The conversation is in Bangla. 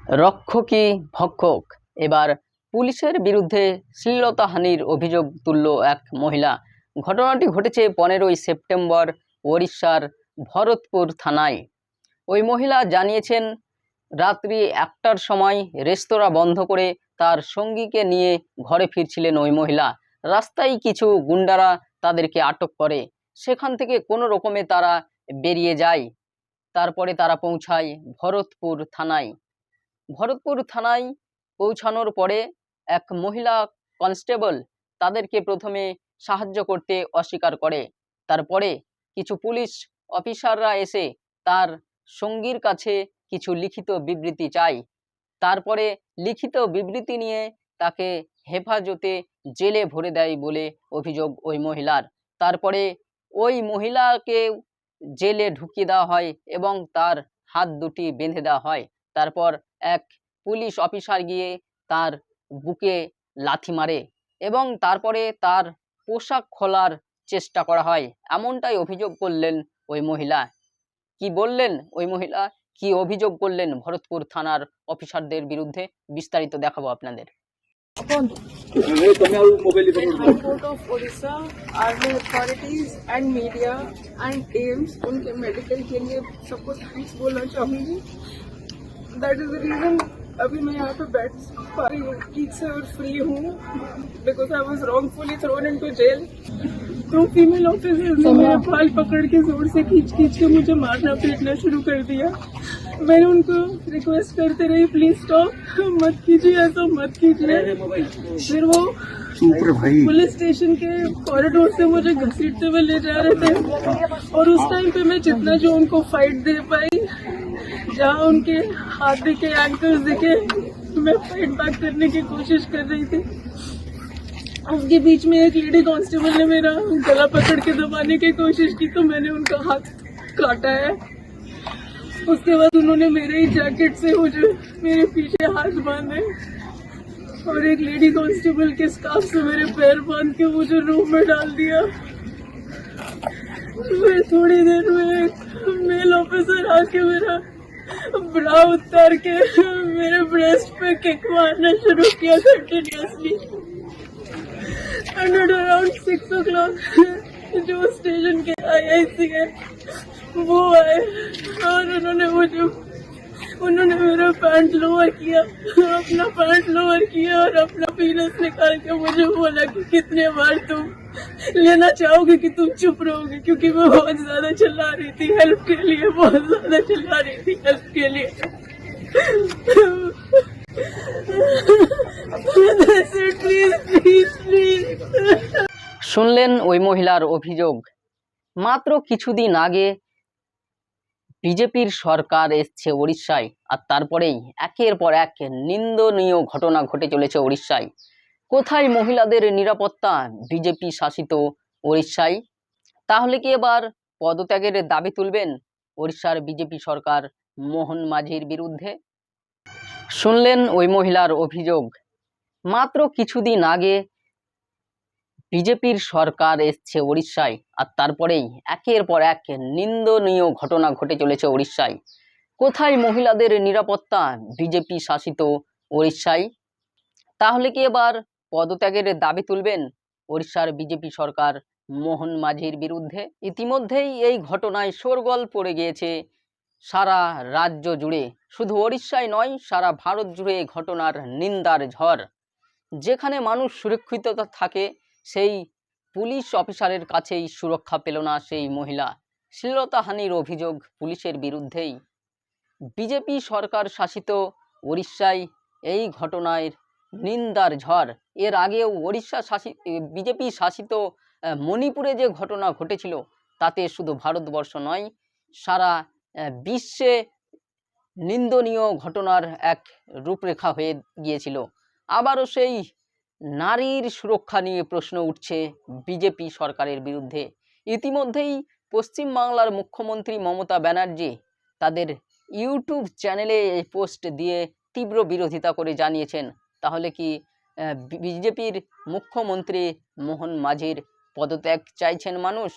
রক্ষকই ভক্ষক। এবার পুলিশের বিরুদ্ধে শ্লীলতাহানির অভিযোগ তুলল এক মহিলা। ঘটনাটি ঘটেছে 15ই সেপ্টেম্বর ওড়িশার ভরতপুর থানায়। ওই মহিলা জানিয়েছেন, রাত্রি 1টার সময় রেস্তোরাঁ বন্ধ করে তার সঙ্গীকে নিয়ে ঘরে ফিরছিলেন ওই মহিলা। রাস্তায় কিছু গুন্ডারা তাদেরকে আটক করে। সেখান থেকে কোনো রকমে তারা বেরিয়ে যায়। তারপরে তারা পৌঁছায় ভরতপুর থানায়। ভরতপুর থানায় পৌঁছানোর পরে এক মহিলা কনস্টেবল তাদেরকে প্রথমে সাহায্য করতে অস্বীকার করে। তারপরে কিছু পুলিশ অফিসাররা এসে তার সঙ্গীর কাছে কিছু লিখিত বিবৃতি চায়। তারপরে লিখিত বিবৃতি নিয়ে তাকে হেফাজতে জেলে ভরে দেয় বলে অভিযোগ ওই মহিলার। তারপরে ওই মহিলাকে জেলে ঢুকিয়ে দেওয়া হয় এবং তার হাত দুটি বেঁধে দেওয়া হয়। তারপর এক পুলিশ অফিসার গিয়ে তার বুকে লাথি মারে এবং তারপরে তার পোশাক খোলার চেষ্টা করা হয়, এমনটাই অভিযোগ করলেন ওই মহিলা। কি বললেন ওই মহিলা, কি অভিযোগ করলেন ভরতপুর থানার অফিসারদের বিরুদ্ধে, বিস্তারিত দেখাবো আপনাদের। Court of Odisha, army authorities and media and AIMS उनके मेडिकल के लिए सबको थैंक्स बोलना चाहूँगी। दैट इज द रीजन अभी मैं यहाँ पे बैठ पा रही हूँ ठीक से और फ्री हूँ, because I was wrongfully thrown into jail. तो फीमेल ऑफिसर्स ने मेरे बाल पकड़ के जोर से खींच के मुझे मारना पीटना शुरू कर दिया। मैंने उनको रिक्वेस्ट करते रही, प्लीज स्टॉप, मत कीजिए ऐसा, मत कीजिए। फिर वो पुलिस स्टेशन के कॉरिडोर से मुझे घसीटते हुए ले जा रहे थे और उस टाइम पे मैं जितना जो उनको फाइट दे पाई, जहाँ उनके हाथ दिखे, एंकल्स दिखे, मैं फाइट बैक करने की कोशिश कर रही थी। उसके बीच में एक लेडी कांस्टेबल ने मेरा गला पकड़ के दबाने की कोशिश की तो मैंने उनका हाथ काटा है। उसके बाद उन्होंने मेरे ही जैकेट से मुझे मेरे पीछे हाथ बांधे और एक लेडी कांस्टेबल के स्कार्फ से मेरे पैर बांध के मुझे रूम में डाल दिया। फिर थोड़ी देर में मेल ऑफिसर आके मेरा ब्रा उतार के मेरे ब्रेस्ट पे किक मारना शुरू किया कंटिन्यूसली। एंड अराउंड 6 o'clock जो स्टेशन के IIC है वो आए और उन्होंने मेरा पैंट लोअर किया, अपना पैंट लोअर किया और अपना पीनस निकाल के मुझे बोला कि कितने बार तुम लेना चाहोगे कि तुम चुप रहोगे, क्योंकि मैं बहुत ज्यादा चिल्ला रही थी हेल्प के लिए, बहुत ज्यादा चिल्ला रही थी हेल्प के लिए। শুনলেন ওই মহিলার অভিযোগ। মাত্র কিছুদিন আগে বিজেপির সরকার এসছে ওড়িশায়, আর তারপরেই একের পর এক নিন্দনীয় ঘটনা ঘটে চলেছে ওড়িশায়। কোথায় মহিলাদের নিরাপত্তা বিজেপি শাসিত ওড়িশায়? তাহলে কি এবার পদত্যাগের দাবি তুলবেন ওড়িশার বিজেপি সরকার মোহন মাঝির বিরুদ্ধে? শুনলেন ওই মহিলার অভিযোগ। মাত্র কিছুদিন আগে বিজেপির সরকার এসছে ওড়িশায়, আর তারপরেই একের পর এক নিন্দনীয় ঘটনা ঘটে চলেছে ওড়িশায়। কোথায় মহিলাদের নিরাপত্তা বিজেপি শাসিত ওড়িশায়? তাহলে কি এবার পদত্যাগের দাবি তুলবেন ওড়িশার বিজেপি সরকার মোহন মাঝির বিরুদ্ধে? ইতিমধ্যেই এই ঘটনায় শোরগোল পড়ে গিয়েছে সারা রাজ্য জুড়ে, শুধু ওড়িশায় নয়, সারা ভারত জুড়ে এই ঘটনার নিন্দার ঝড়। যেখানে মানুষ সুরক্ষিত থাকে সেই পুলিশ অফিসারের কাছেই সুরক্ষা পেল না সেই মহিলা। শ্লীলতাহানির অভিযোগ পুলিশের বিরুদ্ধেই। বিজেপি সরকার শাসিত ওড়িশায় এই ঘটনার নিন্দার ঝড়। এর আগেও বিজেপি শাসিত মণিপুরে যে ঘটনা ঘটেছিল তাতে শুধু ভারতবর্ষ নয়, সারা বিশ্বে নিন্দনীয় ঘটনার এক রূপরেখা হয়ে গিয়েছিল। আবারও সেই নারীর সুরক্ষা নিয়ে প্রশ্ন উঠছে বিজেপি সরকারের বিরুদ্ধে। ইতিমধ্যেই পশ্চিমবাংলার মুখ্যমন্ত্রী মমতা ব্যানার্জি তাদের ইউটিউব চ্যানেলে এই পোস্ট দিয়ে তীব্র বিরোধিতা করে জানিয়েছেন, তাহলে কি বিজেপির মুখ্যমন্ত্রী মোহন মাঝির পদত্যাগ চাইছেন মানুষ?